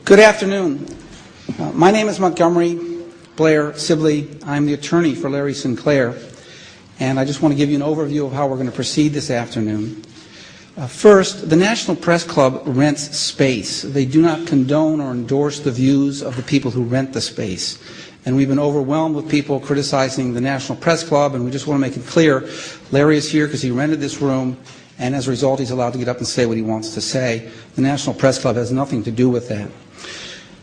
Good afternoon. My name is Montgomery Blair Sibley. I'm the attorney for Larry Sinclair, and I just want to give you an overview of how we're going to proceed this afternoon. First, the National Press Club rents space. They do not condone or endorse the views of the people who rent the space. And we've been overwhelmed with people criticizing the National Press Club, and we just want to make it clear, Larry is here because he rented this room, and as a result, he's allowed to get up and say what he wants to say. The National Press Club has nothing to do with that.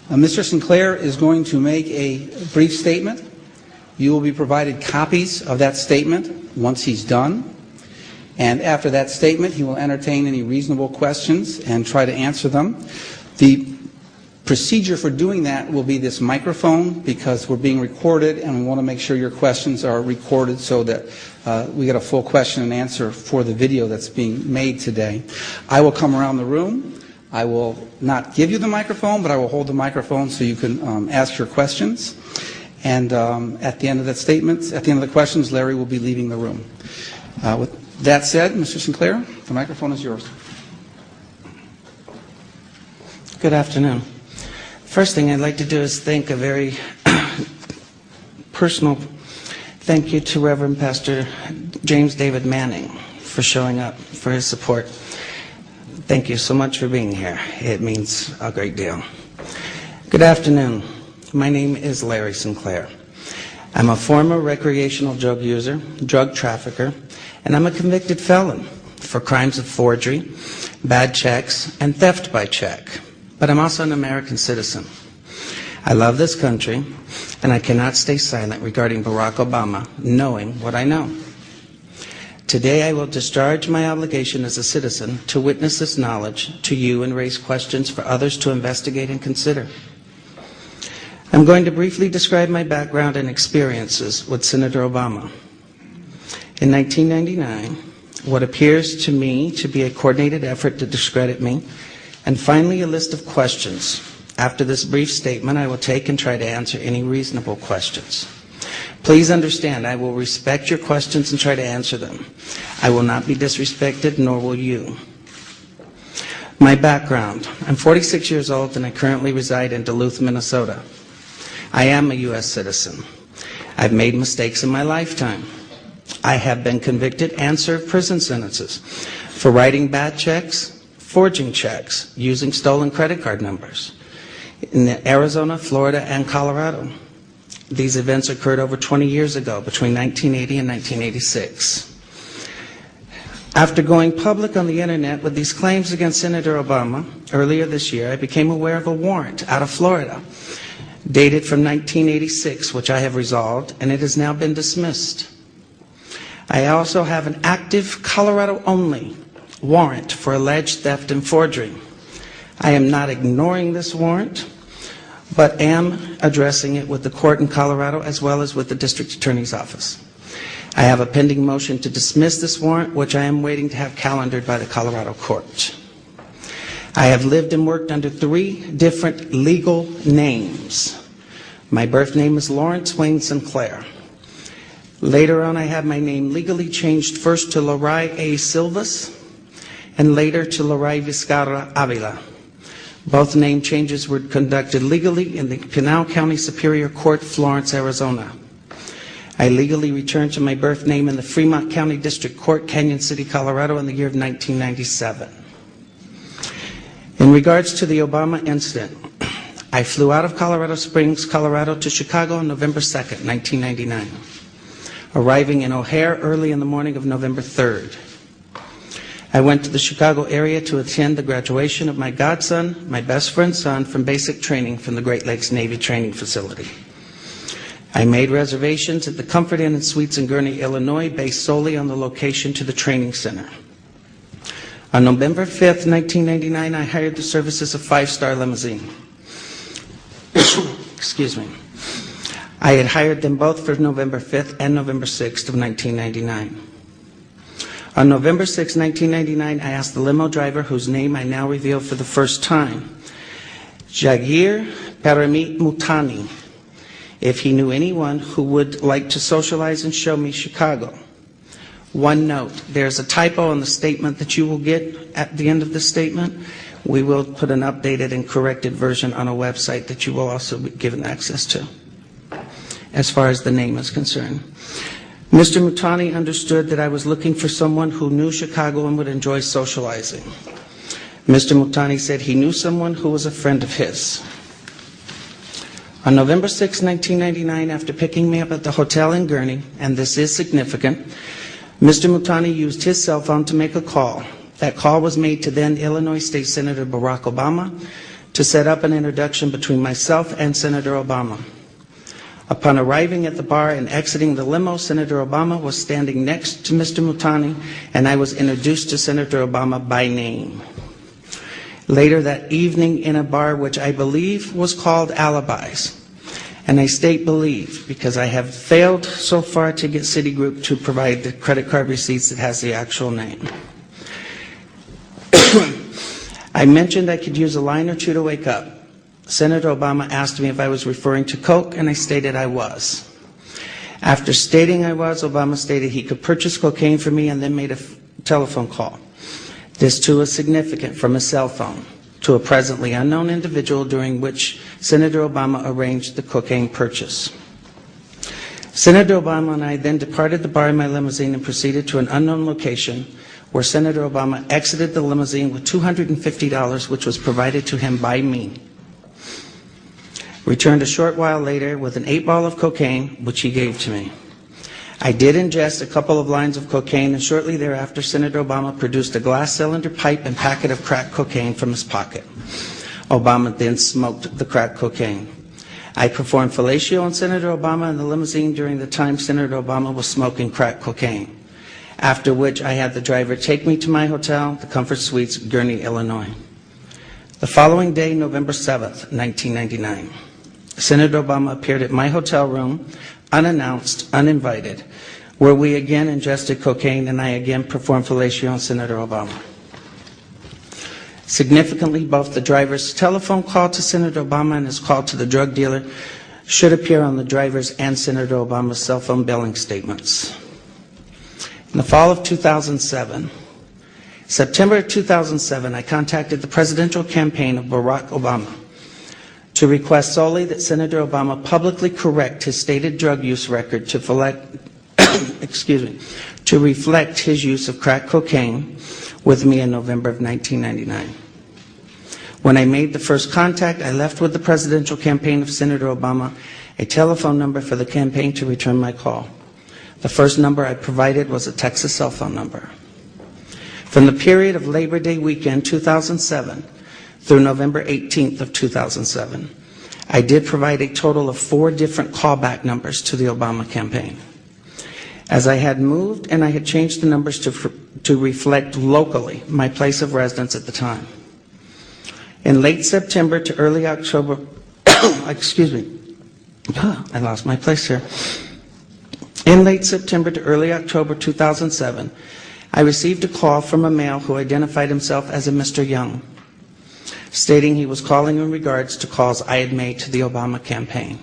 Mr. Sinclair is going to make a brief statement. You will be provided copies of that statement once he's done. And after that statement, he will entertain any reasonable questions and try to answer them. The procedure for doing that will be this microphone, because we're being recorded and we want to make sure your questions are recorded so that we get a full question and answer for the video that's being made today. I will come around the room. I will not give you the microphone, but I will hold the microphone so you can ask your questions. And at the end of that statement, at the end of the questions, Larry will be leaving the room. With that said, Mr. Sinclair, the microphone is yours. Good afternoon. First thing I'd like to do is thank a very personal thank you to Reverend Pastor James David Manning for showing up, for his support. Thank you so much for being here. It means a great deal. Good afternoon. My name is Larry Sinclair. I'm a former recreational drug user, drug trafficker, and I'm a convicted felon for crimes of forgery, bad checks, and theft by check. But I'm also an American citizen. I love this country, and I cannot stay silent regarding Barack Obama, knowing what I know. Today I will discharge my obligation as a citizen to witness this knowledge to you and raise questions for others to investigate and consider. I'm going to briefly describe my background and experiences with Senator Obama. In 1999, what appears to me to be a coordinated effort to discredit me, and finally a list of questions. After this brief statement, I will take and try to answer any reasonable questions. Please understand, I will respect your questions and try to answer them. I will not be disrespected, nor will you. My background. I'm 46 years old and I currently reside in Duluth, Minnesota. I am a U.S. citizen. I've made mistakes in my lifetime. I have been convicted and served prison sentences for writing bad checks, forging checks, using stolen credit card numbers in Arizona, Florida, and Colorado. These events occurred over 20 years ago, between 1980 and 1986. After going public on the internet with these claims against Senator Obama earlier this year, I became aware of a warrant out of Florida, dated from 1986, which I have resolved, and it has now been dismissed. I also have an active Colorado-only warrant for alleged theft and forgery. I am not ignoring this warrant, but am addressing it with the court in Colorado as well as with the district attorney's office. I have a pending motion to dismiss this warrant, which I am waiting to have calendared by the Colorado court. I have lived and worked under 3 different legal names. My birth name is Lawrence Wayne Sinclair. Later on, I had my name legally changed first to Loray A. Silvas and later to Loray Vizcarra Avila. Both name changes were conducted legally in the Pinal County Superior Court, Florence, Arizona. I legally returned to my birth name in the Fremont County District Court, Canyon City, Colorado in the year of 1997. In regards to the Obama incident, I flew out of Colorado Springs, Colorado to Chicago on November 2nd, 1999, arriving in O'Hare early in the morning of November 3rd. I went to the Chicago area to attend the graduation of my godson, my best friend's son, from basic training from the Great Lakes Navy Training Facility. I made reservations at the Comfort Inn and Suites in Gurnee, Illinois, based solely on the location to the training center. On November 5th, 1999, I hired the services of 5-Star Limousine. Excuse me. I had hired them both for November 5th and November 6th of 1999. On November 6, 1999, I asked the limo driver, whose name I now reveal for the first time, Jagir Paramit Mutani, if he knew anyone who would like to socialize and show me Chicago. One note, there's a typo in the statement that you will get at the end of the statement. We will put an updated and corrected version on a website that you will also be given access to, as far as the name is concerned. Mr. Mutani understood that I was looking for someone who knew Chicago and would enjoy socializing. Mr. Mutani said he knew someone who was a friend of his. On November 6, 1999, after picking me up at the hotel in Gurnee, and this is significant, Mr. Mutani used his cell phone to make a call. That call was made to then Illinois State Senator Barack Obama to set up an introduction between myself and Senator Obama. Upon arriving at the bar and exiting the limo, Senator Obama was standing next to Mr. Mutani, and I was introduced to Senator Obama by name. Later that evening in a bar which I believe was called Alibis, and I state believe because I have failed so far to get Citigroup to provide the credit card receipts that has the actual name. I mentioned I could use a line or two to wake up. Senator Obama asked me if I was referring to Coke, and I stated I was. After stating I was, Obama stated he could purchase cocaine for me and then made a telephone call. This too is significant, from a cell phone to a presently unknown individual, during which Senator Obama arranged the cocaine purchase. Senator Obama and I then departed the bar in my limousine and proceeded to an unknown location where Senator Obama exited the limousine with $250, which was provided to him by me. Returned a short while later with an 8-ball of cocaine, which he gave to me. I did ingest a couple of lines of cocaine, and shortly thereafter, Senator Obama produced a glass cylinder pipe and packet of crack cocaine from his pocket. Obama then smoked the crack cocaine. I performed fellatio on Senator Obama in the limousine during the time Senator Obama was smoking crack cocaine, after which I had the driver take me to my hotel, the Comfort Suites, Gurnee, Illinois. The following day, November 7th, 1999, Senator Obama appeared at my hotel room, unannounced, uninvited, where we again ingested cocaine and I again performed fellatio on Senator Obama. Significantly, both the driver's telephone call to Senator Obama and his call to the drug dealer should appear on the driver's and Senator Obama's cell phone billing statements. In the fall of 2007, September 2007, I contacted the presidential campaign of Barack Obama to request solely that Senator Obama publicly correct his stated drug use record to reflect his use of crack cocaine with me in November of 1999. When I made the first contact, I left with the presidential campaign of Senator Obama a telephone number for the campaign to return my call. The first number I provided was a Texas cell phone number. From the period of Labor Day weekend 2007 through November 18th of 2007, I did provide a total of 4 different callback numbers to the Obama campaign. As I had moved and I had changed the numbers to reflect locally my place of residence at the time. In late September to early October, I lost my place here. In late September to early October 2007, I received a call from a male who identified himself as a Mr. Young, stating he was calling in regards to calls I had made to the Obama campaign.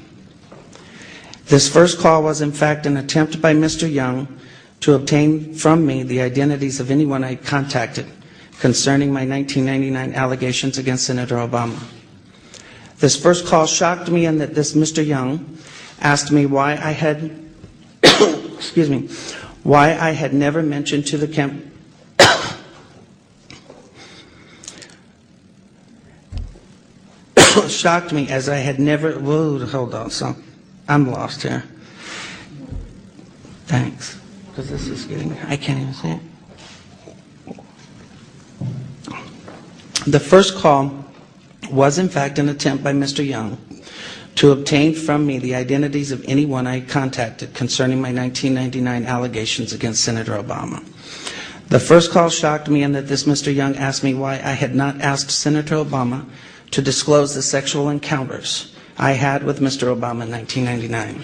This first call was in fact an attempt by Mr. Young to obtain from me the identities of anyone I contacted concerning my 1999 allegations against Senator Obama. This first call shocked me in that this Mr. Young asked me why I had why I had never mentioned to the shocked me as I had never, hold on, so I'm lost here. Thanks, because this is getting, I can't even see it. The first call was in fact an attempt by Mr. Young to obtain from me the identities of anyone I contacted concerning my 1999 allegations against Senator Obama. The first call shocked me in that this Mr. Young asked me why I had not asked Senator Obama to disclose the sexual encounters I had with Mr. Obama in 1999.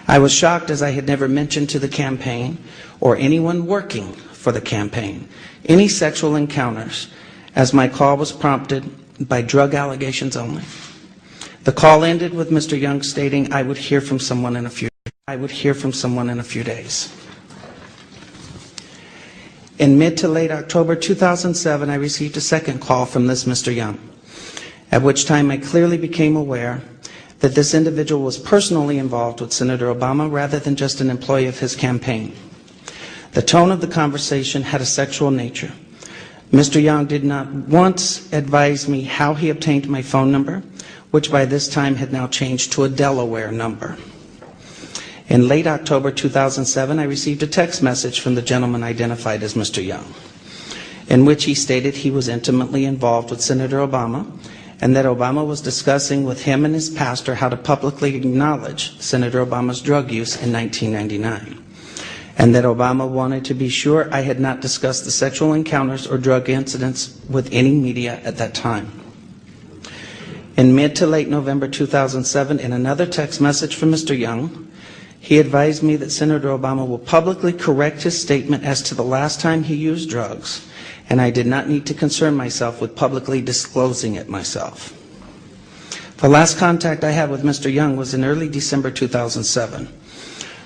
I was shocked as I had never mentioned to the campaign or anyone working for the campaign any sexual encounters, as my call was prompted by drug allegations only. The call ended with Mr. Young stating I would hear from someone in a few days. In mid to late October 2007, I received a second call from this Mr. Young, at which time I clearly became aware that this individual was personally involved with Senator Obama rather than just an employee of his campaign. The tone of the conversation had a sexual nature. Mr. Young did not once advise me how he obtained my phone number, which by this time had now changed to a Delaware number. In late October 2007, I received a text message from the gentleman identified as Mr. Young, in which he stated he was intimately involved with Senator Obama and that Obama was discussing with him and his pastor how to publicly acknowledge Senator Obama's drug use in 1999, and that Obama wanted to be sure I had not discussed the sexual encounters or drug incidents with any media at that time. In mid to late November 2007, in another text message from Mr. Young, he advised me that Senator Obama will publicly correct his statement as to the last time he used drugs, and I did not need to concern myself with publicly disclosing it myself. The last contact I had with Mr. Young was in early December 2007,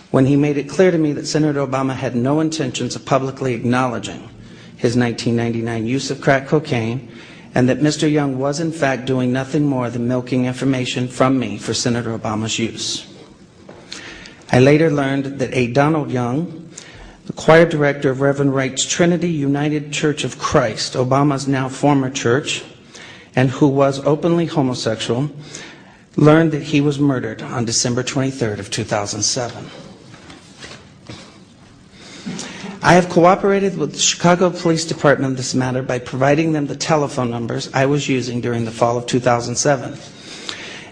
when he made it clear to me that Senator Obama had no intentions of publicly acknowledging his 1999 use of crack cocaine, and that Mr. Young was in fact doing nothing more than milking information from me for Senator Obama's use. I later learned that A. Donald Young, the choir director of Reverend Wright's Trinity United Church of Christ, Obama's now former church, and who was openly homosexual, learned that he was murdered on December 23rd of 2007. I have cooperated with the Chicago Police Department in this matter by providing them the telephone numbers I was using during the fall of 2007.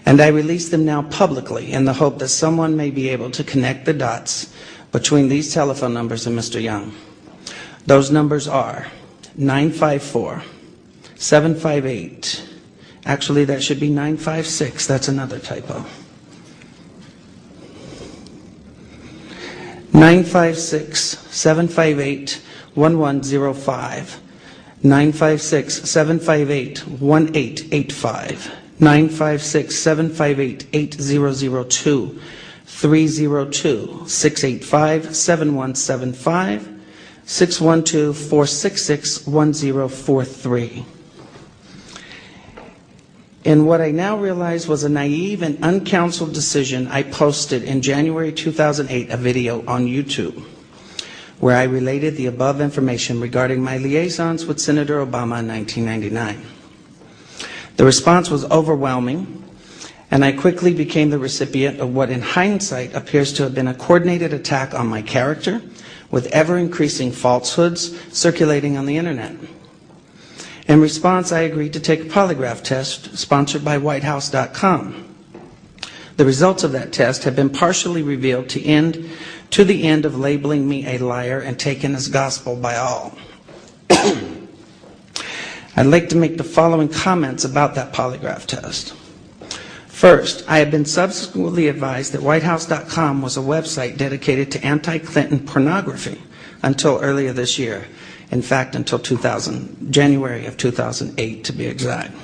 And I release them now publicly in the hope that someone may be able to connect the dots between these telephone numbers and Mr. Young. Those numbers are 954-758. Actually, that should be 956. That's another typo. 956-758-1105. 956-758-1885. 956-758-8002, 302-685-7175, 612-466-1043. In what I now realize was a naive and uncounseled decision, I posted in January 2008 a video on YouTube where I related the above information regarding my liaisons with Senator Obama in 1999. The response was overwhelming, and I quickly became the recipient of what in hindsight appears to have been a coordinated attack on my character, with ever-increasing falsehoods circulating on the internet. In response, I agreed to take a polygraph test sponsored by WhiteHouse.com. The results of that test have been partially revealed to the end of labeling me a liar and taken as gospel by all. I'd like to make the following comments about that polygraph test. First, I have been subsequently advised that WhiteHouse.com was a website dedicated to anti-Clinton pornography until earlier this year. In fact, until January of 2008 to be exact.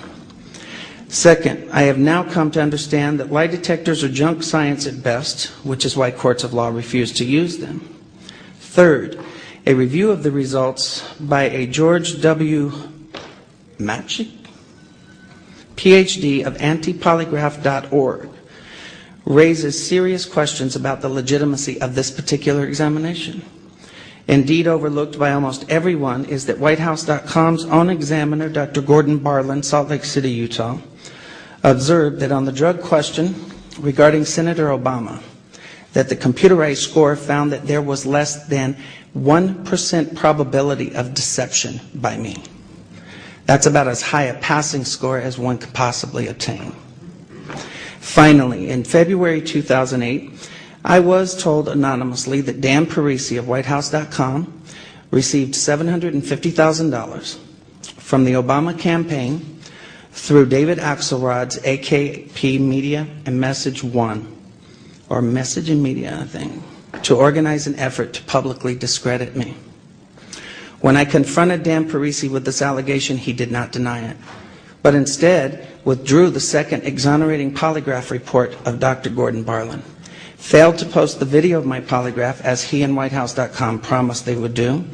Second, I have now come to understand that lie detectors are junk science at best, which is why courts of law refuse to use them. Third, a review of the results by a George W. Matchik, PhD of antipolygraph.org, raises serious questions about the legitimacy of this particular examination. Indeed, overlooked by almost everyone is that WhiteHouse.com's own examiner, Dr. Gordon Barlin, Salt Lake City, Utah, observed that on the drug question regarding Senator Obama, that the computerized score found that there was less than 1% probability of deception by me. That's about as high a passing score as one could possibly obtain. Finally, in February 2008, I was told anonymously that Dan Parisi of WhiteHouse.com received $750,000 from the Obama campaign through David Axelrod's AKP Media and Message One, or Message and Media, I think, to organize an effort to publicly discredit me. When I confronted Dan Parisi with this allegation, he did not deny it, but instead withdrew the second exonerating polygraph report of Dr. Gordon Barlin, failed to post the video of my polygraph as he and WhiteHouse.com promised they would do,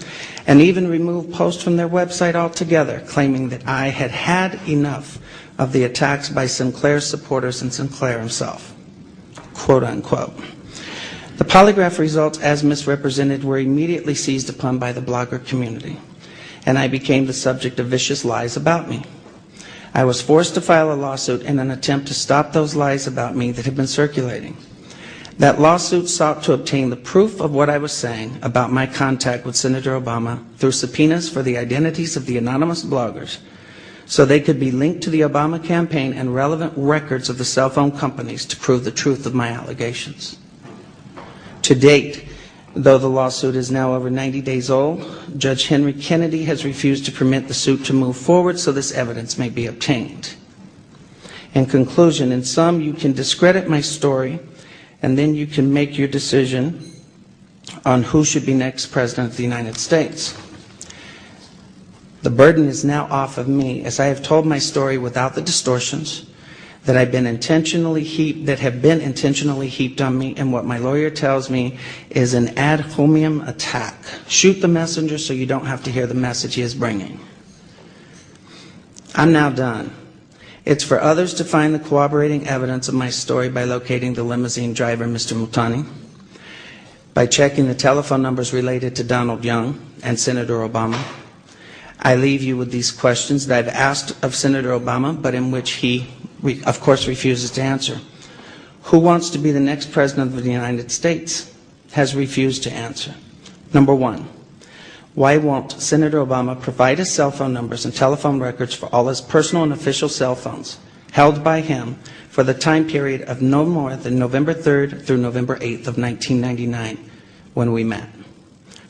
and even removed posts from their website altogether, claiming that I had had enough of the attacks by Sinclair's supporters and Sinclair himself, quote unquote. The polygraph results, as misrepresented, were immediately seized upon by the blogger community, and I became the subject of vicious lies about me. I was forced to file a lawsuit in an attempt to stop those lies about me that had been circulating. That lawsuit sought to obtain the proof of what I was saying about my contact with Senator Obama through subpoenas for the identities of the anonymous bloggers, so they could be linked to the Obama campaign and relevant records of the cell phone companies to prove the truth of my allegations. To date, though the lawsuit is now over 90 days old, Judge Henry Kennedy has refused to permit the suit to move forward so this evidence may be obtained. In conclusion, in sum, you can discredit my story, and then you can make your decision on who should be next President of the United States. The burden is now off of me, as I have told my story without the distortions that have been intentionally heaped on me, and what my lawyer tells me is an ad hominem attack. Shoot the messenger so you don't have to hear the message he is bringing. I'm now done. It's for others to find the corroborating evidence of my story by locating the limousine driver, Mr. Multani, by checking the telephone numbers related to Donald Young and Senator Obama. I leave you with these questions that I've asked of Senator Obama, but in which he, of course, refuses to answer. Who wants to be the next President of the United States? Has refused to answer. Number one, why won't Senator Obama provide his cell phone numbers and telephone records for all his personal and official cell phones held by him for the time period of no more than November 3rd through November 8th of 1999 when we met?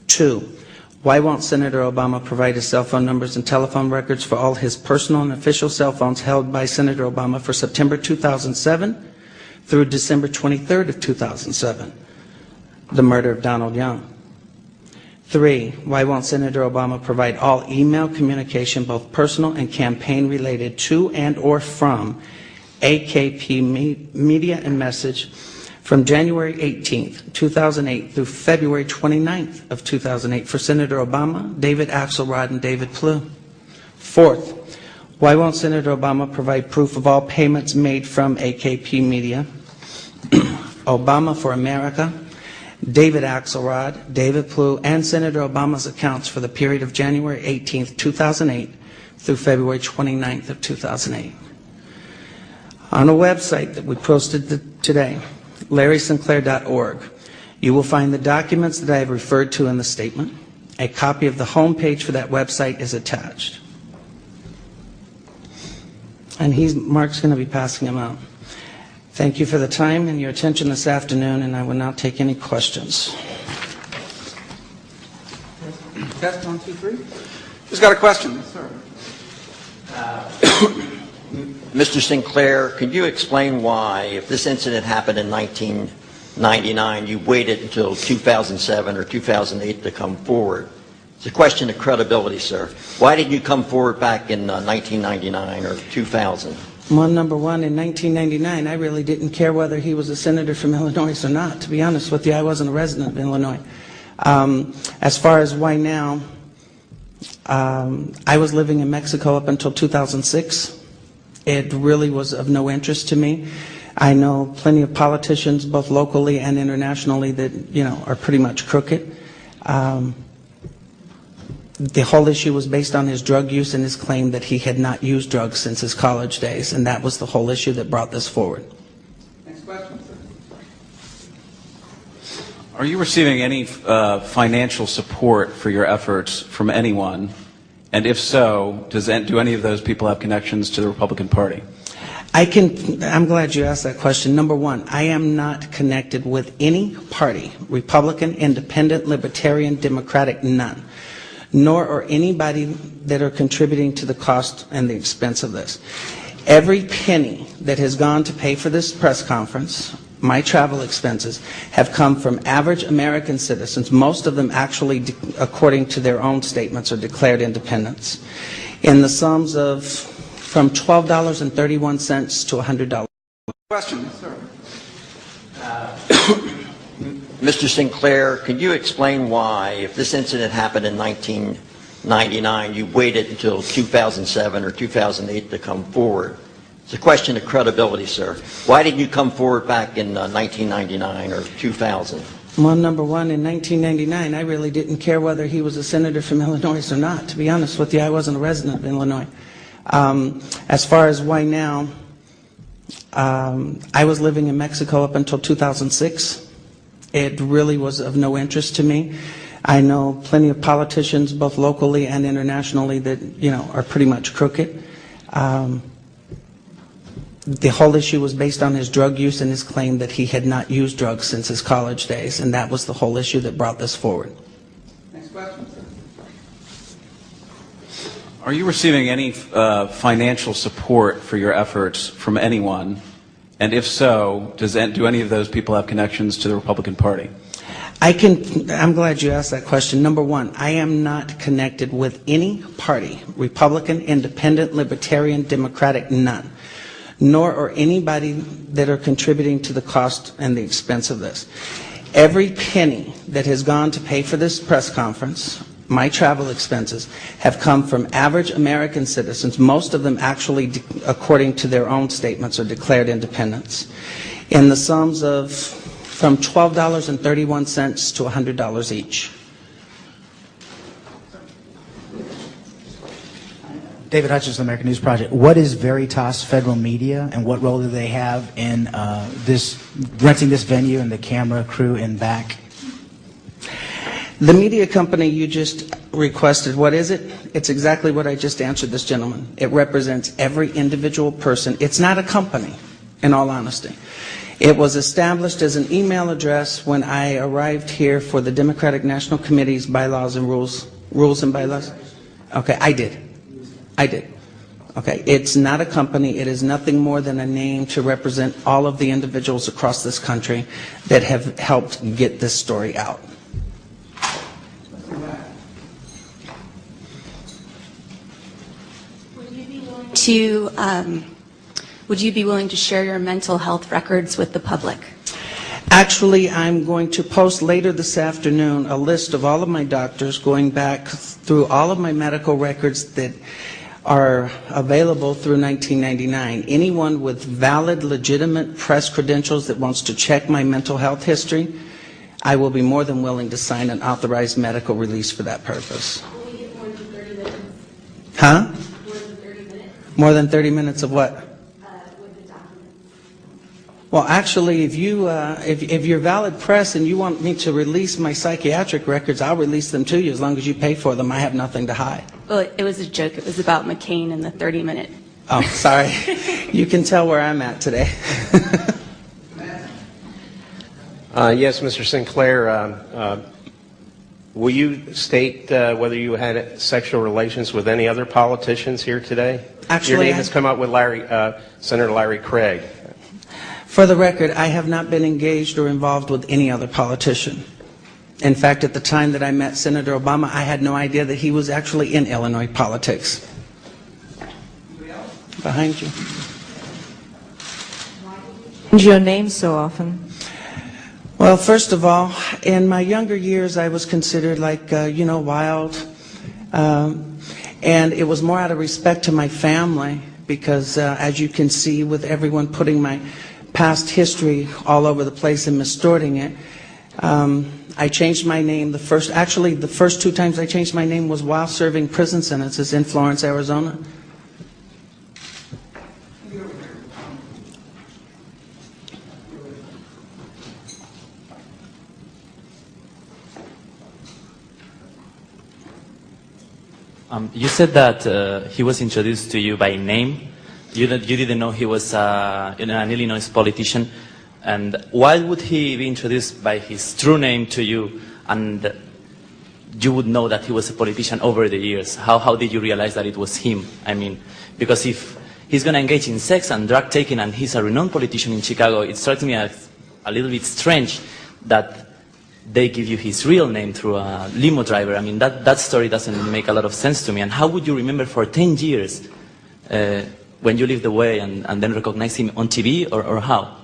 Two, why won't Senator Obama provide his cell phone numbers and telephone records for all his personal and official cell phones held by Senator Obama for September 2007 through December 23rd of 2007, the murder of Donald Young? Three, why won't Senator Obama provide all email communication, both personal and campaign related to and or from AKP Media and Message from January 18th, 2008 through February 29th of 2008 for Senator Obama, David Axelrod, and David Plouffe? Fourth, why won't Senator Obama provide proof of all payments made from AKP Media, Obama for America, David Axelrod, David Plouffe, and Senator Obama's accounts for the period of January 18th, 2008 through February 29th of 2008? On a website that we posted today, LarrySinclair.org, you will find the documents that I have referred to in the statement. A copy of the homepage for that website is attached. And Mark's going to be passing them out. Thank you for the time and your attention this afternoon, and I will now take any questions. Test 1, 2, 3. Who's got a question? Yes, sir. Mr. Sinclair, could you explain why, if this incident happened in 1999, you waited until 2007 or 2008 to come forward? It's a question of credibility, sir. Why didn't you come forward back in 1999 or 2000? Well, number one, in 1999, I really didn't care whether he was a senator from Illinois or not. To be honest with you, I wasn't a resident of Illinois. As far as why now, I was living in Mexico up until 2006. It really was of no interest to me. I know plenty of politicians, both locally and internationally, that are pretty much crooked. The whole issue was based on his drug use and his claim that he had not used drugs since his college days, and that was the whole issue that brought this forward. Next question, sir. Are you receiving any financial support for your efforts from anyone? And if so, do any of those people have connections to the Republican Party? I'm glad you asked that question. Number one, I am not connected with any party, Republican, Independent, Libertarian, Democratic, none. Nor are anybody that are contributing to the cost and the expense of this. Every penny that has gone to pay for this press conference, my travel expenses, have come from average American citizens, most of them actually, according to their own statements, are declared independents, in the sums of from $12.31 to $100. Question, sir. Mr. Sinclair, can you explain why, if this incident happened in 1999, you waited until 2007 or 2008 to come forward? It's a question of credibility, sir. Why didn't you come forward back in 1999 or 2000? Well, number one, in 1999, I really didn't care whether he was a senator from Illinois or not. To be honest with you, I wasn't a resident of Illinois. As far as why now, I was living in Mexico up until 2006. It really was of no interest to me. I know plenty of politicians, both locally and internationally, that, you know, are pretty much crooked. The whole issue was based on his drug use and his claim that he had not used drugs since his college days, and that was the whole issue that brought this forward. Next question. Are you receiving any financial support for your efforts from anyone? And if so, do any of those people have connections to the Republican Party? I'm glad you asked that question. Number one, I am not connected with any party, Republican, Independent, Libertarian, Democratic, none. Nor are anybody that are contributing to the cost and the expense of this. Every penny that has gone to pay for this press conference, my travel expenses, have come from average American citizens, most of them actually, according to their own statements, are declared independents, in the sums of from $12.31 to $100 each. David Hutchins, American News Project. What is Veritas Federal Media, and what role do they have in renting this venue and the camera crew in back? The media company you just requested, what is it? It's exactly what I just answered this gentleman. It represents every individual person. It's not a company, in all honesty. It was established as an email address when I arrived here for the Democratic National Committee's bylaws and rules and bylaws. Okay, I did. Okay, it's not a company. It is nothing more than a name to represent all of the individuals across this country that have helped get this story out. Would you be willing to share your mental health records with the public? Actually, I'm going to post later this afternoon a list of all of my doctors, going back through all of my medical records that are available through 1999. Anyone with valid, legitimate press credentials that wants to check my mental health history, I will be more than willing to sign an authorized medical release for that purpose. Will we get more than 30 minutes? Huh? More than 30 minutes? More than 30 minutes of what? With the documents. Well, actually, if you're valid press and you want me to release my psychiatric records, I'll release them to you as long as you pay for them. I have nothing to hide. Well, it was a joke. It was about McCain and the 30-minute. Oh, sorry. You can tell where I'm at today. Yes, Mr. Sinclair, will you state whether you had sexual relations with any other politicians here today? Actually, your name has come up with Senator Larry Craig. For the record, I have not been engaged or involved with any other politician. In fact, at the time that I met Senator Obama, I had no idea that he was actually in Illinois politics. Behind you. Change your name so often? Well, first of all, in my younger years, I was considered like, wild. And it was more out of respect to my family because, as you can see, with everyone putting my past history all over the place and mistorting it, I changed my name. The first two times I changed my name was while serving prison sentences in Florence, Arizona. You said that he was introduced to you by name. You didn't know he was an Illinois politician. And why would he be introduced by his true name to you, and you would know that he was a politician over the years? How did you realize that it was him? I mean, because if he's going to engage in sex and drug taking and he's a renowned politician in Chicago, it strikes me as a little bit strange that they give you his real name through a limo driver. I mean, that story doesn't make a lot of sense to me. And how would you remember for 10 years when you lived away and then recognize him on TV, or how?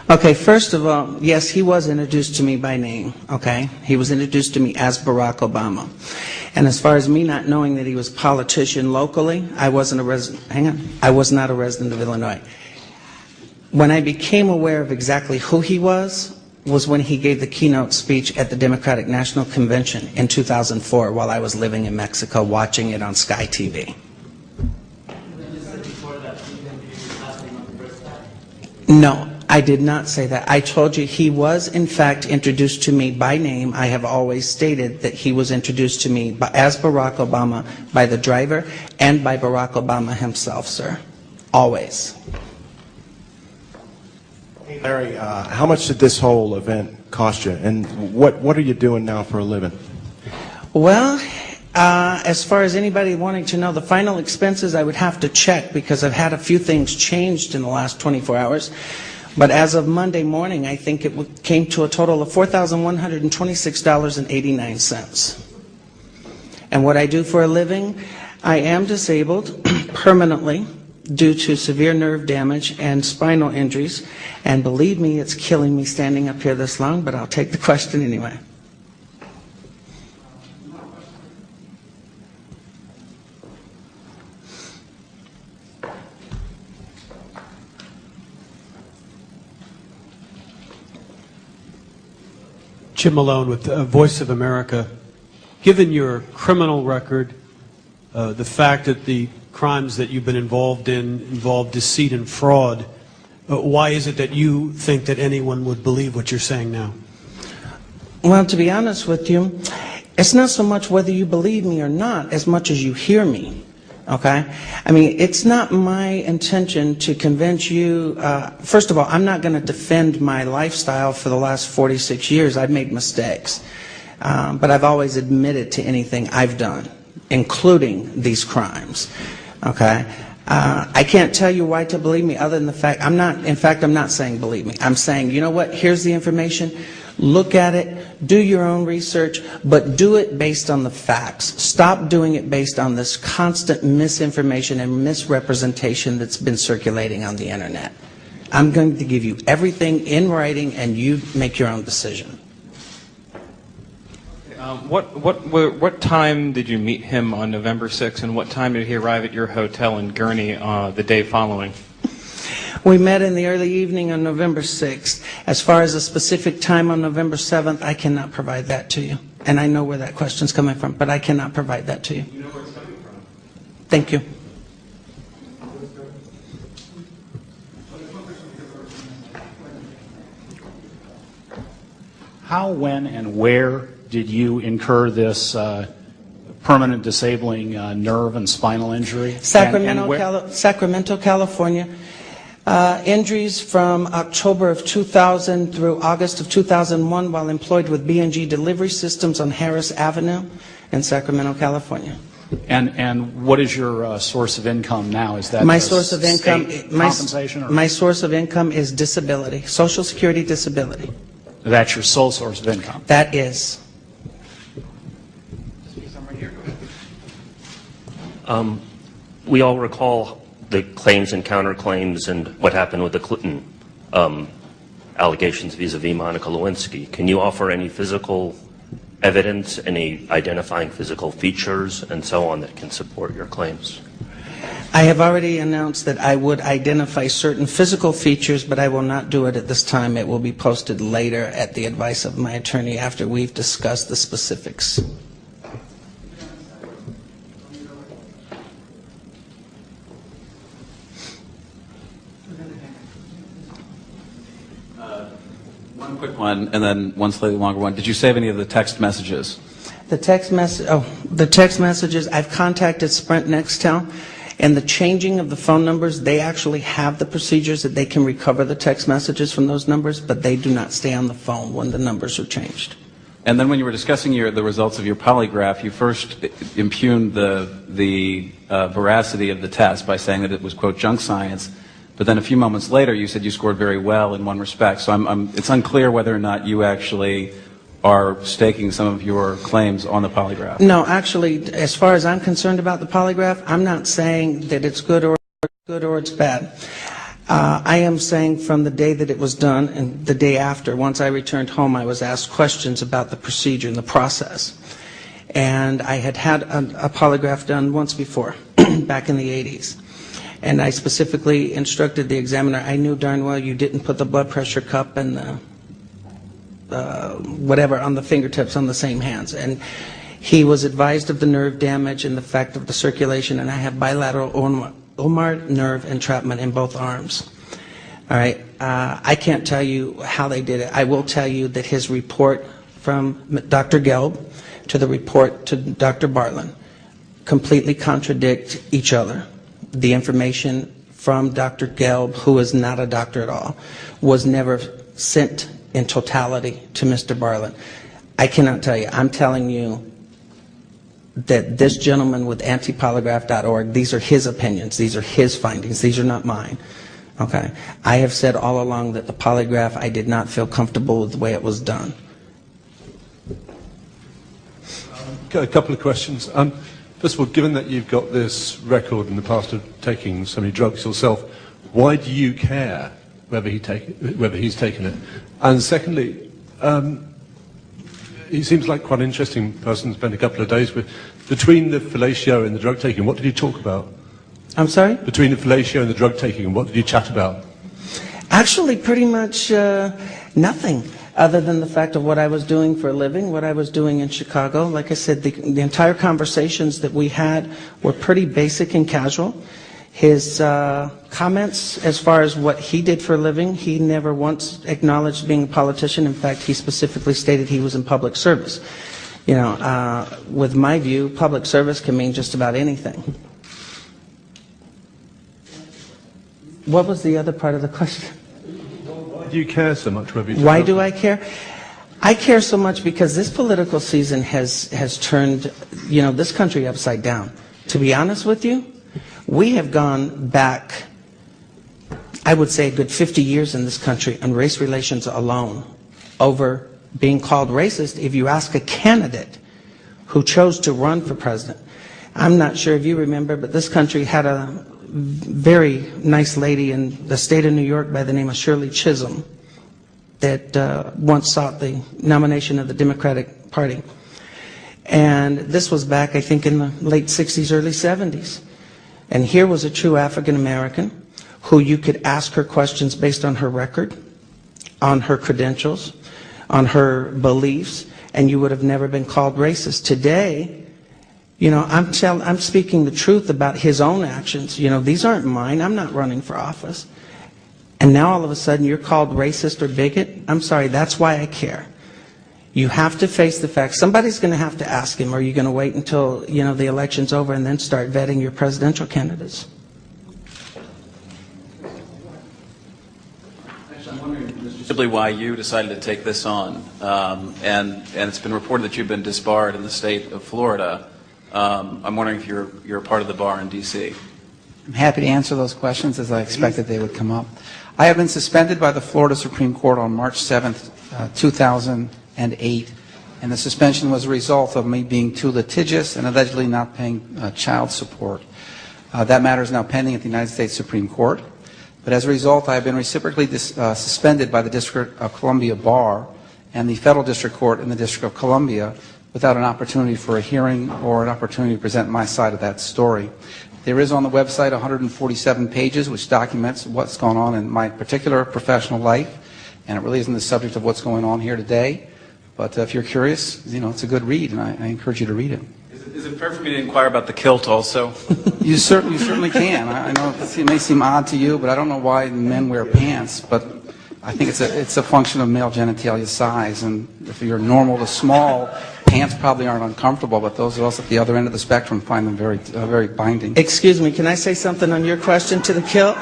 Okay, first of all, yes, he was introduced to me by name, okay? He was introduced to me as Barack Obama. And as far as me not knowing that he was a politician locally, I was not a resident of Illinois. When I became aware of exactly who he was when he gave the keynote speech at the Democratic National Convention in 2004 while I was living in Mexico watching it on Sky TV. No, I did not say that. I told you he was, in fact, introduced to me by name. I have always stated that he was introduced to me as Barack Obama by the driver and by Barack Obama himself, sir. Always. Hey, Larry, how much did this whole event cost you? And what are you doing now for a living? Well, as far as anybody wanting to know the final expenses, I would have to check because I've had a few things changed in the last 24 hours. But as of Monday morning, I think it came to a total of $4,126.89. And what I do for a living, I am disabled permanently due to severe nerve damage and spinal injuries. And believe me, it's killing me standing up here this long, but I'll take the question anyway. Jim Malone with Voice of America. Given your criminal record, the fact that the crimes that you've been involved in involve deceit and fraud, why is it that you think that anyone would believe what you're saying now? Well, to be honest with you, it's not so much whether you believe me or not as much as you hear me. Okay? I mean, it's not my intention to convince you. First of all, I'm not going to defend my lifestyle for the last 46 years. I've made mistakes. But I've always admitted to anything I've done, including these crimes. Okay? I can't tell you why to believe me other than the fact, I'm not saying believe me. I'm saying, you know what, here's the information. Look at it, do your own research, but do it based on the facts. Stop doing it based on this constant misinformation and misrepresentation that's been circulating on the internet. I'm going to give you everything in writing and you make your own decision. What time did you meet him on November 6th, and what time did he arrive at your hotel in Gurnee the day following? We met in the early evening on November 6th. As far as a specific time on November 7th, I cannot provide that to you. And I know where that question's coming from, but I cannot provide that to you. You know where it's coming from. Thank you. How, when, and where did you incur this permanent disabling nerve and spinal injury? Sacramento, California. Injuries from October of 2000 through August of 2001 while employed with B&G Delivery Systems on Harris Avenue in Sacramento, California. And what is your source of income now? Is that my source of income? Compensation? My source of income is disability, Social Security disability. That's your sole source of income? That is. We all recall the claims and counterclaims and what happened with the Clinton allegations vis-a-vis Monica Lewinsky. Can you offer any physical evidence, any identifying physical features and so on that can support your claims? I have already announced that I would identify certain physical features, but I will not do it at this time. It will be posted later at the advice of my attorney after we've discussed the specifics. One quick one, and then one slightly longer one. Did you save any of the text messages? The text messages, I've contacted Sprint Nextel, and the changing of the phone numbers, they actually have the procedures that they can recover the text messages from those numbers, but they do not stay on the phone when the numbers are changed. And then when you were discussing the results of your polygraph, you first impugned the veracity of the test by saying that it was, quote, junk science. But then a few moments later, you said you scored very well in one respect. So it's unclear whether or not you actually are staking some of your claims on the polygraph. No, actually, as far as I'm concerned about the polygraph, I'm not saying that it's good or it's bad. I am saying from the day that it was done and the day after, once I returned home, I was asked questions about the procedure and the process. And I had had a polygraph done once before, back in the 80s. And I specifically instructed the examiner, I knew darn well you didn't put the blood pressure cup and the whatever on the fingertips on the same hands. And he was advised of the nerve damage and the fact of the circulation, and I have bilateral ulnar nerve entrapment in both arms. All right, I can't tell you how they did it. I will tell you that his report from Dr. Gelb to the report to Dr. Bartlett completely contradict each other. The information from Dr. Gelb, who is not a doctor at all, was never sent in totality to Mr. Bartlett. I cannot tell you. I'm telling you that this gentleman with antipolygraph.org, these are his opinions, these are his findings, these are not mine. Okay. I have said all along that the polygraph, I did not feel comfortable with the way it was done. A couple of questions. First of all, given that you've got this record in the past of taking so many drugs yourself, why do you care whether he's taken it? And secondly, he seems like quite an interesting person to spend a couple of days with. Between the fellatio and the drug taking, what did you talk about? I'm sorry? Between the fellatio and the drug taking, what did you chat about? Actually, pretty much nothing, other than the fact of what I was doing for a living, what I was doing in Chicago. Like I said, the entire conversations that we had were pretty basic and casual. His comments as far as what he did for a living, he never once acknowledged being a politician. In fact, he specifically stated he was in public service. You know, with my view, public service can mean just about anything. What was the other part of the question? Why do you care so much? Why do I care? I care so much because this political season has turned, you know, this country upside down. To be honest with you, we have gone back, I would say, a good 50 years in this country on race relations alone over being called racist if you ask a candidate who chose to run for president. I'm not sure if you remember, but this country had a very nice lady in the state of New York by the name of Shirley Chisholm that once sought the nomination of the Democratic Party. And this was back, I think, in the late 60s, early 70s. And here was a true African American who you could ask her questions based on her record, on her credentials, on her beliefs, and you would have never been called racist. Today, you know, I'm speaking the truth about his own actions. You know, these aren't mine. I'm not running for office. And now all of a sudden you're called racist or bigot? I'm sorry, that's why I care. You have to face the fact. Somebody's going to have to ask him, or are you going to wait until, you know, the election's over and then start vetting your presidential candidates? I'm wondering simply why you decided to take this on. And it's been reported that you've been disbarred in the state of Florida. I'm wondering if you're a part of the bar in D.C. I'm happy to answer those questions as I expected they would come up. I have been suspended by the Florida Supreme Court on March 7th, 2008, and the suspension was a result of me being too litigious and allegedly not paying child support. That matter is now pending at the United States Supreme Court, but as a result I have been reciprocally suspended by the District of Columbia Bar and the Federal District Court in the District of Columbia without an opportunity for a hearing or an opportunity to present my side of that story. There is on the website 147 pages which documents what's going on in my particular professional life, and it really isn't the subject of what's going on here today. But if you're curious, you know, it's a good read, and I encourage you to read it. Is it fair for me to inquire about the kilt also? You certainly can. I know it may seem odd to you, but I don't know why men wear pants, but I think it's a function of male genitalia size, and if you're normal to small, pants probably aren't uncomfortable, but those of us at the other end of the spectrum find them very binding. Excuse me, can I say something on your question to the kilt?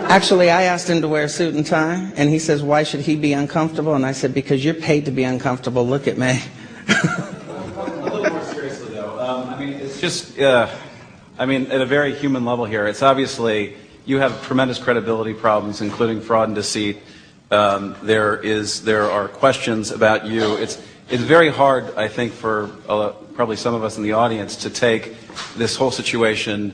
Actually, I asked him to wear a suit and tie, and he says, why should he be uncomfortable? And I said, because you're paid to be uncomfortable. Look at me. A little more seriously, though. I mean, it's just, I mean, at a very human level here, it's obviously you have tremendous credibility problems, including fraud and deceit. There are questions about you. It's very hard, I think, for probably some of us in the audience to take this whole situation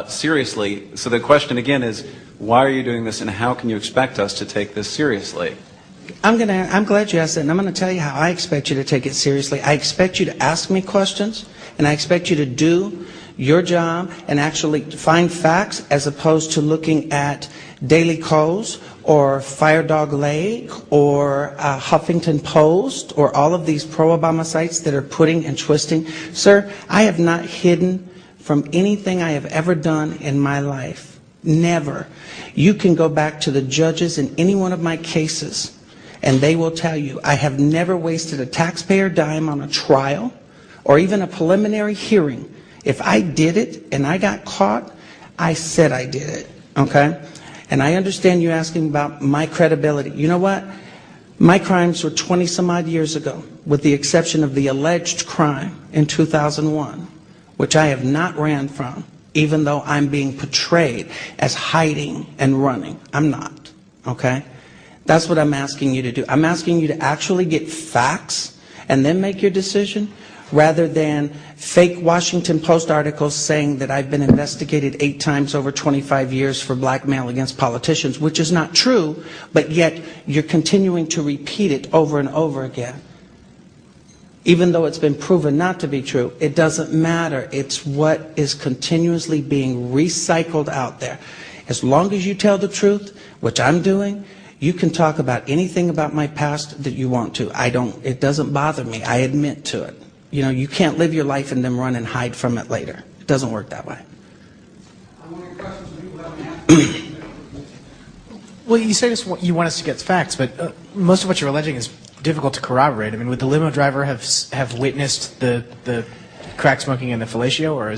seriously. So the question again is, why are you doing this, and how can you expect us to take this seriously? I'm glad you asked that, and I'm going to tell you how I expect you to take it seriously. I expect you to ask me questions, and I expect you to do your job and actually find facts as opposed to looking at Daily Kos or Fire Dog Lake or Huffington Post or all of these pro-Obama sites that are putting and twisting. Sir, I have not hidden from anything I have ever done in my life. Never. You can go back to the judges in any one of my cases, and they will tell you I have never wasted a taxpayer dime on a trial or even a preliminary hearing. If I did it and I got caught, I said I did it, okay? And I understand you asking about my credibility. You know what? My crimes were 20 some odd years ago, with the exception of the alleged crime in 2001, which I have not ran from, even though I'm being portrayed as hiding and running. I'm not, okay? That's what I'm asking you to do. I'm asking you to actually get facts and then make your decision, rather than fake Washington Post articles saying that I've been investigated 8 times over 25 years for blackmail against politicians, which is not true, but yet you're continuing to repeat it over and over again. Even though it's been proven not to be true, it doesn't matter. It's what is continuously being recycled out there. As long as you tell the truth, which I'm doing, you can talk about anything about my past that you want to. It doesn't bother me. I admit to it. You know, you can't live your life and then run and hide from it later. It doesn't work that way. Well, you say you want us to get facts, but most of what you're alleging is difficult to corroborate. I mean, would the limo driver have witnessed the crack smoking and the fellatio, or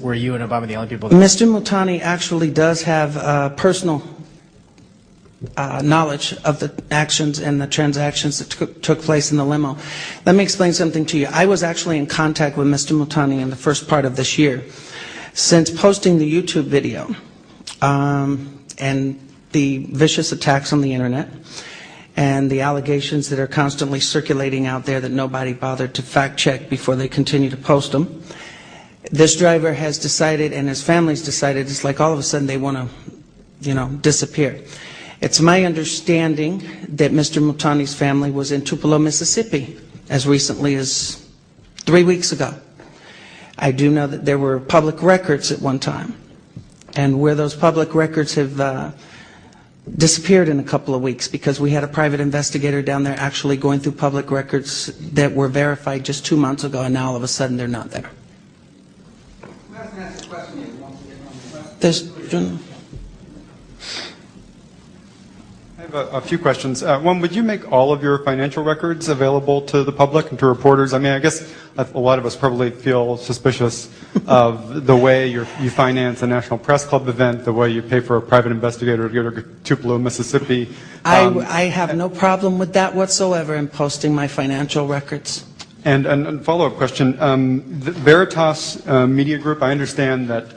were you and Obama the only people? Mr. Multani actually does have personal knowledge of the actions and the transactions that took place in the limo. Let me explain something to you. I was actually in contact with Mr. Multani in the first part of this year. Since posting the YouTube video and the vicious attacks on the internet and the allegations that are constantly circulating out there that nobody bothered to fact check before they continue to post them, this driver has decided, and his family's decided, it's like all of a sudden they want to, disappear. It's my understanding that Mr. Multani's family was in Tupelo, Mississippi as recently as 3 weeks ago. I do know that there were public records at one time, and where those public records have disappeared in a couple of weeks because we had a private investigator down there actually going through public records that were verified just 2 months ago, and now all of a sudden they're not there. I have a few questions. One, would you make all of your financial records available to the public and to reporters? I mean, I guess a lot of us probably feel suspicious of the way you finance a National Press Club event, the way you pay for a private investigator to go to Tupelo, Mississippi. I have no problem with that whatsoever in posting my financial records. And a follow-up question. The Veritas Media Group, I understand that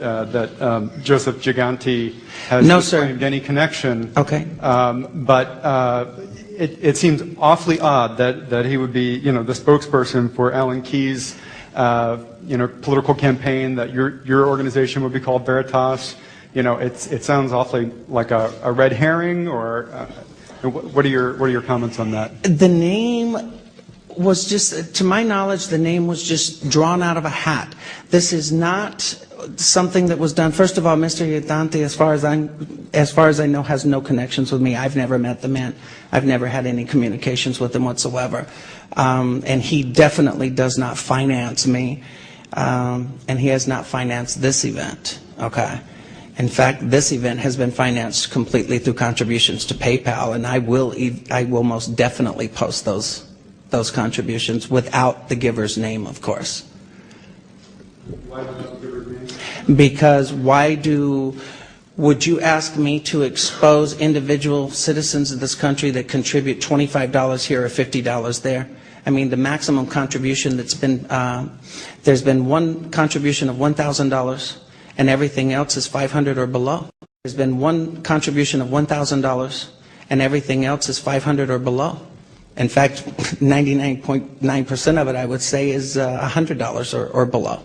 Joseph Giganti has disclaimed any connection. Okay. But it seems awfully odd that he would be, the spokesperson for Alan Keyes, political campaign, that your organization would be called Veritas. It sounds awfully like a red herring, or what are your comments on that? The name was just, to my knowledge, the name was just drawn out of a hat. This is not something that was done. First of all, Mr. Giganti, as far as I know, has no connections with me. I've never met the man. I've never had any communications with him whatsoever. And he definitely does not finance me. And he has not financed this event. Okay. In fact, this event has been financed completely through contributions to PayPal, and I will most definitely post those contributions without the giver's name, of course. Why without the giver's name? Because would you ask me to expose individual citizens of this country that contribute $25 here or $50 there? I mean, the maximum contribution that's been, there's been one contribution of $1,000 and everything else is $500 or below. There's been one contribution of $1,000 and everything else is $500 or below. In fact, 99.9% of it, I would say, is $100 or below.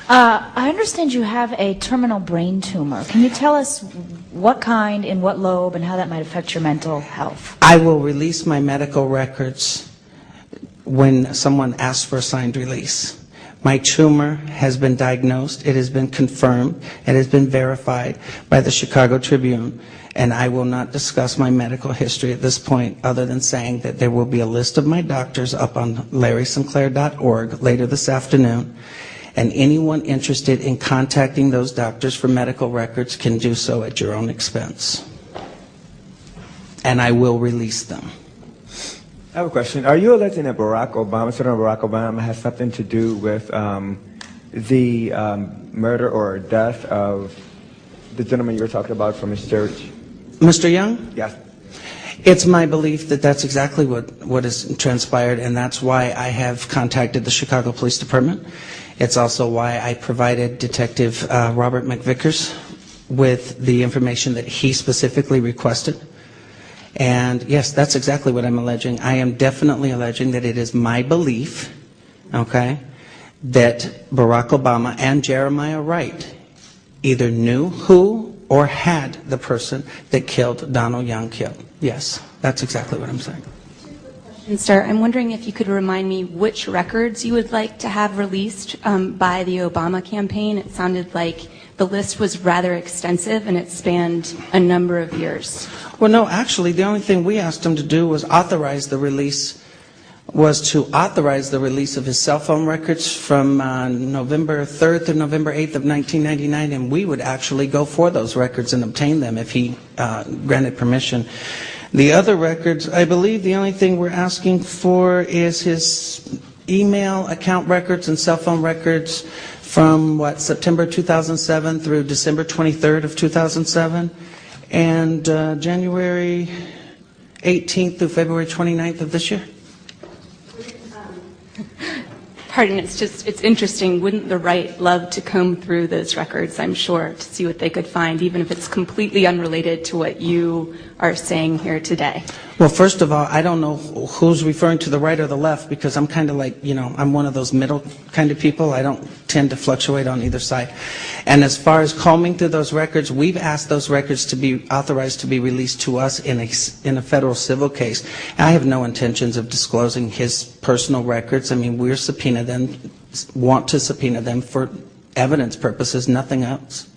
I understand you have a terminal brain tumor. Can you tell us what kind, in what lobe, and how that might affect your mental health? I will release my medical records when someone asks for a signed release. My tumor has been diagnosed, it has been confirmed, it has been verified by the Chicago Tribune, and I will not discuss my medical history at this point other than saying that there will be a list of my doctors up on larrysinclair.org later this afternoon, and anyone interested in contacting those doctors for medical records can do so at your own expense. And I will release them. I have a question. Are you alleging that Senator Barack Obama has something to do with the murder or death of the gentleman you were talking about from his church? Mr. Young? Yes. It's my belief that that's exactly what has transpired, and that's why I have contacted the Chicago Police Department. It's also why I provided Detective Robert McVickers with the information that he specifically requested. And yes, that's exactly what I'm alleging. I am definitely alleging that it is my belief, okay, that Barack Obama and Jeremiah Wright either knew who or had the person that killed Donald Young killed. Yes, that's exactly what I'm saying. And sir, I'm wondering if you could remind me which records you would like to have released by the Obama campaign. It sounded like the list was rather extensive and it spanned a number of years. Well, no, actually, the only thing we asked him to do was authorize the release of his cell phone records from November 3rd to November 8th of 1999, and we would actually go for those records and obtain them if he granted permission. The other records, I believe the only thing we're asking for is his email account records and cell phone records from, September 2007 through December 23rd of 2007, and January 18th through February 29th of this year. Pardon, it's interesting. Wouldn't the right love to comb through those records, I'm sure, to see what they could find, even if it's completely unrelated to what you are saying here today? Well, first of all, I don't know who's referring to the right or the left, because I'm kind of like, I'm one of those middle kind of people. I don't tend to fluctuate on either side. And as far as combing through those records, we've asked those records to be authorized to be released to us in a federal civil case. I have no intentions of disclosing his personal records. I mean, want to subpoena them for evidence purposes, nothing else.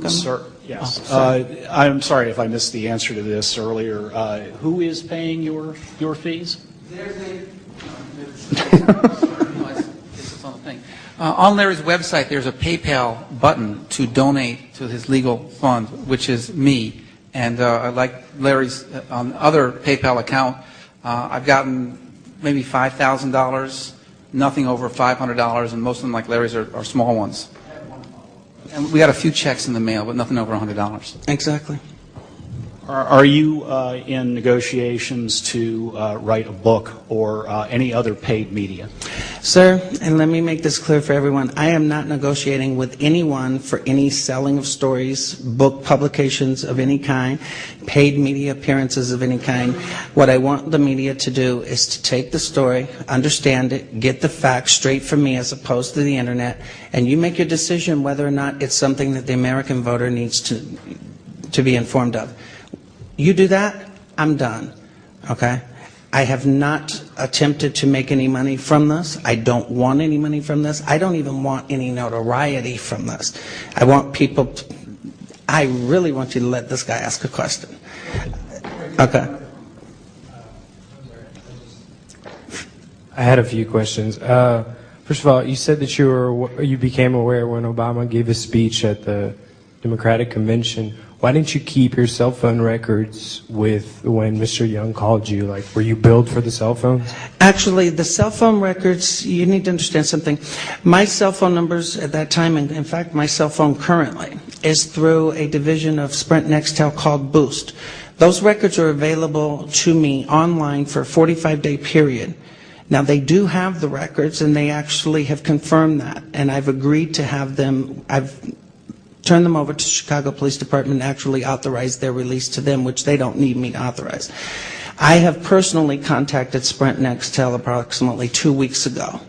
Sir, yes. sorry. I'm sorry if I missed the answer to this earlier. Who is paying your fees? On Larry's website, there's a PayPal button to donate to his legal fund, which is me. And like Larry's on other PayPal account, I've gotten maybe $5,000, nothing over $500, and most of them, like Larry's, are small ones. And we got a few checks in the mail, but nothing over $100. Exactly. Are you in negotiations to write a book or any other paid media? Sir, and let me make this clear for everyone, I am not negotiating with anyone for any selling of stories, book publications of any kind, paid media appearances of any kind. What I want the media to do is to take the story, understand it, get the facts straight from me as opposed to the internet, and you make your decision whether or not it's something that the American voter needs to be informed of. You do that, I'm done, okay? I have not attempted to make any money from this. I don't want any money from this. I don't even want any notoriety from this. I really want you to let this guy ask a question. Okay. I had a few questions. First of all, you said that you became aware when Obama gave his speech at the Democratic Convention. Why didn't you keep your cell phone records with when Mr. Young called you? Like, were you billed for the cell phones? Actually, the cell phone records, you need to understand something. My cell phone numbers at that time, and in fact my cell phone currently, is through a division of Sprint Nextel called Boost. Those records are available to me online for a 45-day period. Now, they do have the records, and they actually have confirmed that, and I've agreed to have them. I've turned them over to the Chicago Police Department and actually authorized their release to them, which they don't need me to authorize. I have personally contacted Sprint Nextel approximately 2 weeks ago.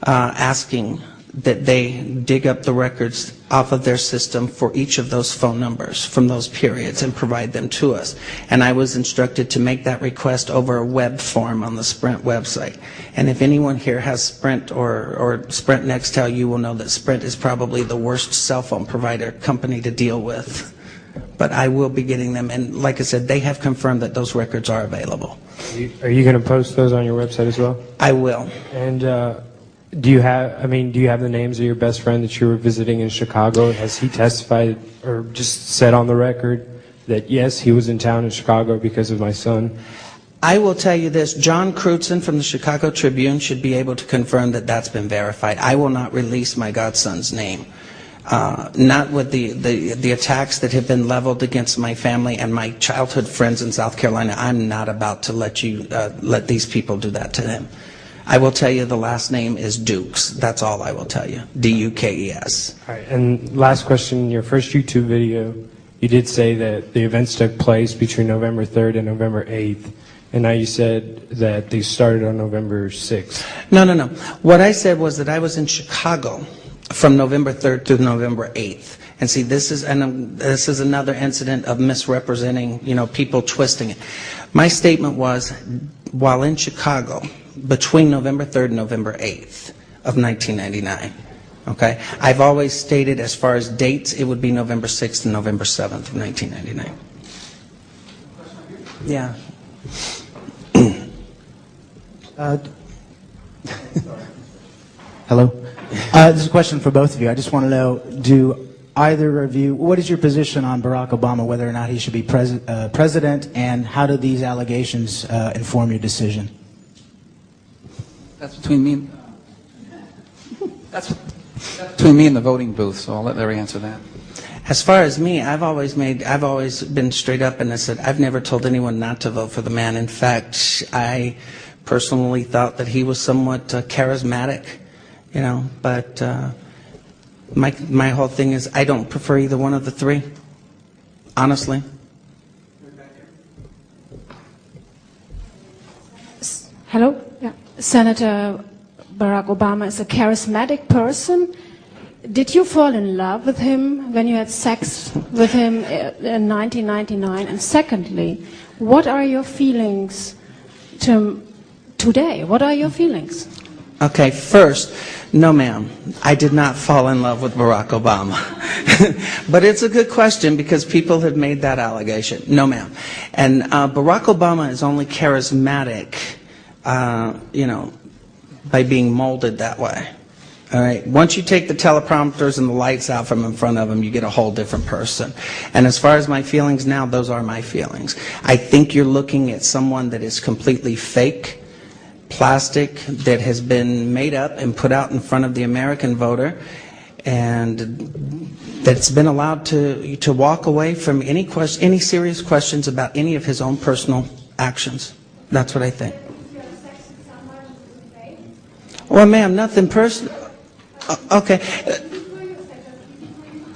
asking that they dig up the records off of their system for each of those phone numbers from those periods and provide them to us. And I was instructed to make that request over a web form on the Sprint website. And if anyone here has Sprint or Sprint Nextel, you will know that Sprint is probably the worst cell phone provider company to deal with. But I will be getting them, and like I said, they have confirmed that those records are available. Are you going to post those on your website as well? I will. And do you have the names of your best friend that you were visiting in Chicago? Has he testified or just said on the record that, yes, he was in town in Chicago because of my son? I will tell you this, John Crutzen from the Chicago Tribune should be able to confirm that that's been verified. I will not release my godson's name. Not with the attacks that have been leveled against my family and my childhood friends in South Carolina. I'm not about to let these people do that to him. I will tell you the last name is Dukes. That's all I will tell you. D-U-K-E-S. All right, and last question, in your first YouTube video, you did say that the events took place between November 3rd and November 8th, and now you said that they started on November 6th. No. What I said was that I was in Chicago from November 3rd to November 8th. And see, this is another incident of misrepresenting, people twisting it. My statement was, while in Chicago, between November 3rd and November 8th of 1999. Okay? I've always stated as far as dates, it would be November 6th and November 7th of 1999. Yeah. Hello. This is a question for both of you. I just want to know, do either of you, what is your position on Barack Obama, whether or not he should be president, and how do these allegations inform your decision? That's between me and the voting booth, so I'll let Larry answer that. As far as me, I've always been straight up, and I said I've never told anyone not to vote for the man. In fact, I personally thought that he was somewhat charismatic, but my whole thing is I don't prefer either one of the three, honestly. Hello? Yeah. Senator Barack Obama is a charismatic person. Did you fall in love with him when you had sex with him in 1999? And secondly, what are your feelings today? What are your feelings? Okay, first, no ma'am, I did not fall in love with Barack Obama. But it's a good question because people have made that allegation. No ma'am. And Barack Obama is only charismatic by being molded that way. All right. Once you take the teleprompters and the lights out from in front of him, you get a whole different person. And as far as my feelings now, those are my feelings. I think you're looking at someone that is completely fake, plastic, that has been made up and put out in front of the American voter, and that's been allowed to walk away from any serious questions about any of his own personal actions. That's what I think. Well, ma'am, nothing personal. Okay.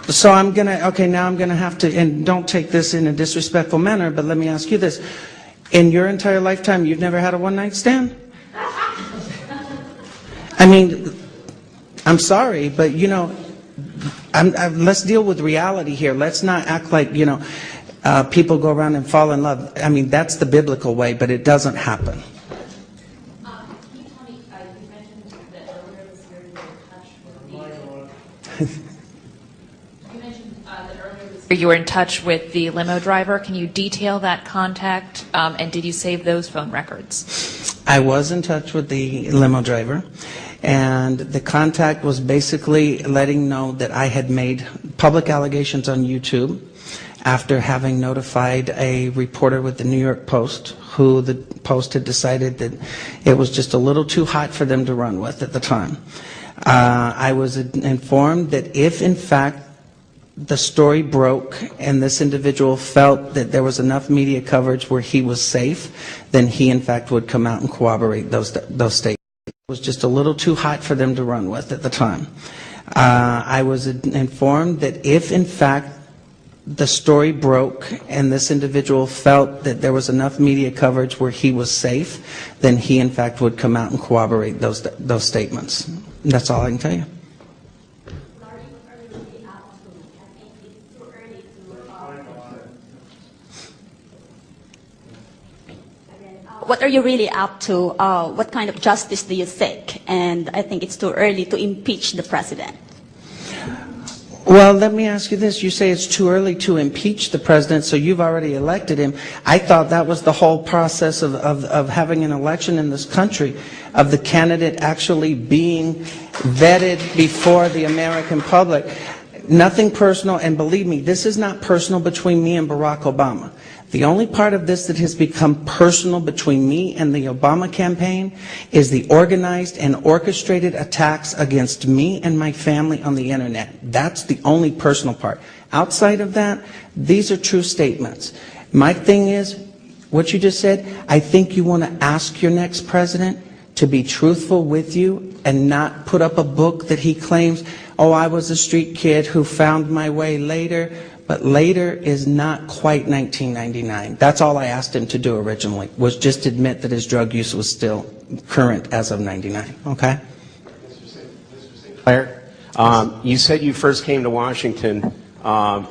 So now I'm going to have to, and don't take this in a disrespectful manner, but let me ask you this. In your entire lifetime, you've never had a one-night stand? I mean, I'm sorry, but, let's deal with reality here. Let's not act like, people go around and fall in love. I mean, that's the biblical way, but it doesn't happen. You were in touch with the limo driver. Can you detail that contact, and did you save those phone records? I was in touch with the limo driver, and the contact was basically letting know that I had made public allegations on YouTube after having notified a reporter with the New York Post, who the Post had decided that it was just a little too hot for them to run with at the time. I was informed that if, in fact, the story broke and this individual felt that there was enough media coverage where he was safe, then he, in fact, would come out and corroborate those statements. It was just a little too hot for them to run with at the time. I was informed that if, in fact, the story broke and this individual felt that there was enough media coverage where he was safe, then he, in fact, would come out and corroborate those statements. That's all I can tell you. What are you really up to? What kind of justice do you seek? And I think it's too early to impeach the president. Well, let me ask you this. You say it's too early to impeach the president, so you've already elected him. I thought that was the whole process of having an election in this country, of the candidate actually being vetted before the American public. Nothing personal, and believe me, this is not personal between me and Barack Obama. The only part of this that has become personal between me and the Obama campaign is the organized and orchestrated attacks against me and my family on the internet. That's the only personal part. Outside of that, these are true statements. My thing is, what you just said, I think you want to ask your next president to be truthful with you and not put up a book that he claims, oh, I was a street kid who found my way later. But later is not quite 1999. That's all I asked him to do originally, was just admit that his drug use was still current as of 99, okay? Sinclair, you said you first came to Washington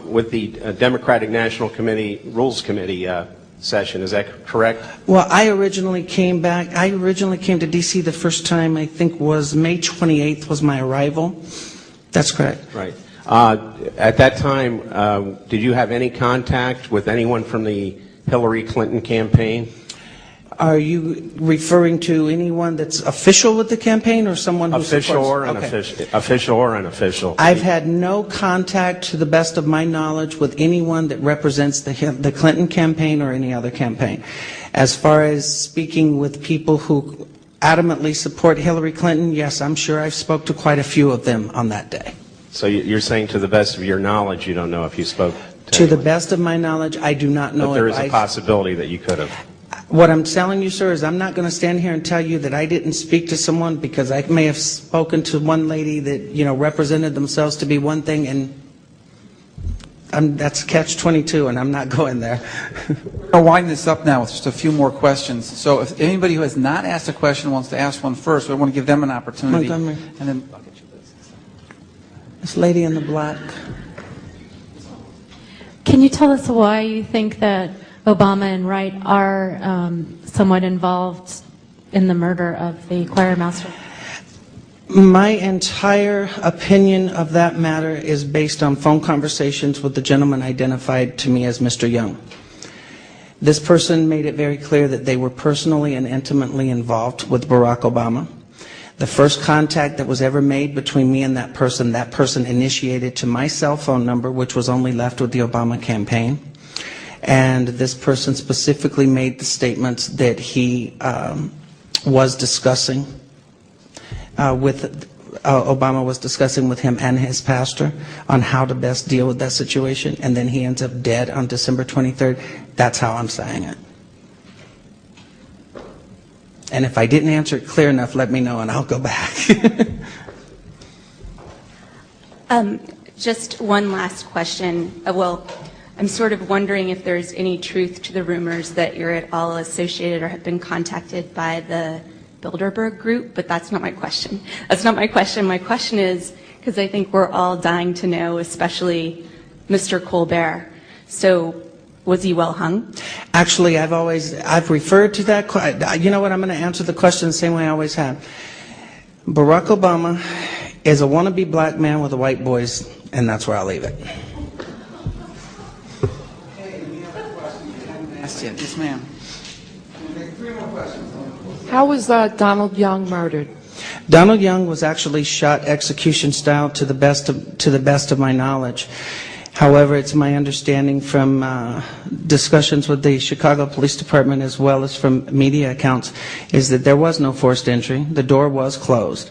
with the Democratic National Committee Rules Committee session. Is that correct? Well, I originally came to D.C. the first time, I think was May 28th was my arrival. That's correct. Right. At that time, did you have any contact with anyone from the Hillary Clinton campaign? Are you referring to anyone that's official with the campaign or someone who official supports? or unofficial? Official or unofficial? I've had no contact, to the best of my knowledge, with anyone that represents the Clinton campaign or any other campaign. As far as speaking with people who adamantly support Hillary Clinton, yes, I'm sure I've spoke to quite a few of them on that day. So you're saying, to the best of your knowledge, you don't know if you spoke to the best of my knowledge, I do not know. But there is a possibility that you could have. What I'm telling you, sir, is I'm not going to stand here and tell you that I didn't speak to someone, because I may have spoken to one lady that, you know, represented themselves to be one thing, and that's catch-22, and I'm not going there. I'll wind this up now with just a few more questions. So if anybody who has not asked a question wants to ask one first, I want to give them an opportunity. Montgomery. And then this lady in the black. Can you tell us why you think that Obama and Wright are somewhat involved in the murder of the choir master? My entire opinion of that matter is based on phone conversations with the gentleman identified to me as Mr. Young. This person made it very clear that they were personally and intimately involved with Barack Obama. The first contact that was ever made between me and that person initiated to my cell phone number, which was only left with the Obama campaign. And this person specifically made the statements that he was discussing Obama was discussing with him and his pastor on how to best deal with that situation. And then he ends up dead on December 23rd. That's how I'm saying it. And if I didn't answer it clear enough, let me know and I'll go back. Just one last question. Well, I'm sort of wondering if there's any truth to the rumors that you're at all associated or have been contacted by the Bilderberg group, but that's not my question. That's not my question. My question is, because I think we're all dying to know, especially Mr. Colbert. So, was he well hung? Actually, I've referred to that. You know what? I'm going to answer the question the same way I always have. Barack Obama is a wannabe black man with a white voice, and that's where I'll leave it. Yes, ma'am. How was Donald Young murdered? Donald Young was actually shot execution style, to the best of my knowledge. However, it's my understanding from discussions with the Chicago Police Department as well as from media accounts is that there was no forced entry. The door was closed.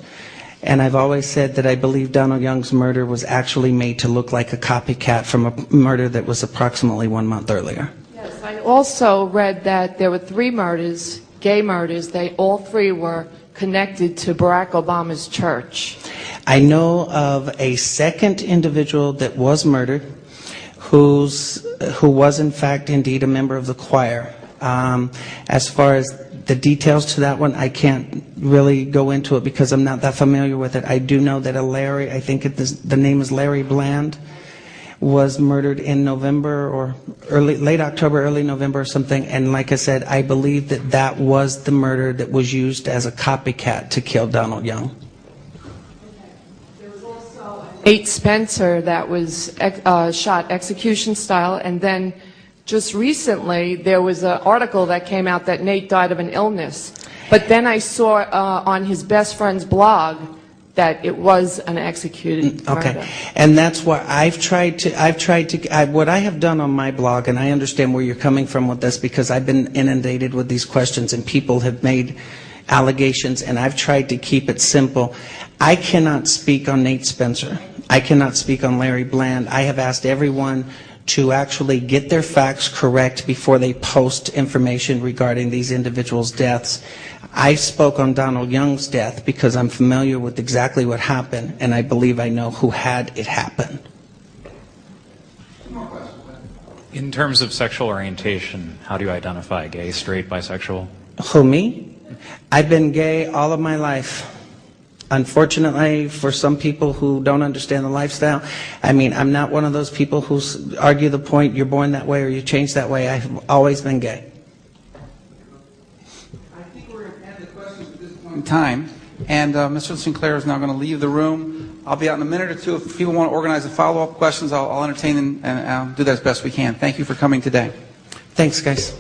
And I've always said that I believe Donald Young's murder was actually made to look like a copycat from a murder that was approximately 1 month earlier. Yes, I also read that there were 3 murders, gay murders. They all 3 were connected to Barack Obama's church. I know of a second individual that was murdered who was in fact indeed a member of the choir. As far as the details to that one, I can't really go into it because I'm not that familiar with it. I do know that a Larry, I think the name is Larry Bland, was murdered in November or late October, early November or something. And like I said, I believe that that was the murder that was used as a copycat to kill Donald Young. Nate Spencer that was shot execution style, and then just recently there was an article that came out that Nate died of an illness. But then I saw on his best friend's blog that it was an executed murder. Okay, and that's why what I have done on my blog, and I understand where you're coming from with this because I've been inundated with these questions and people have made allegations, and I've tried to keep it simple. I cannot speak on Nate Spencer. I cannot speak on Larry Bland. I have asked everyone to actually get their facts correct before they post information regarding these individuals' deaths. I spoke on Donald Young's death because I'm familiar with exactly what happened, and I believe I know who had it happen. In terms of sexual orientation, how do you identify gay, straight, bisexual? Who, me? I've been gay all of my life. Unfortunately, for some people who don't understand the lifestyle, I mean, I'm not one of those people who argue the point, you're born that way or you change that way. I've always been gay. Time, and Mr. Sinclair is now going to leave the room. I'll be out in a minute or two. If people want to organize a follow-up questions, I'll entertain them and I'll do that as best we can. Thank you for coming today. Thanks, guys.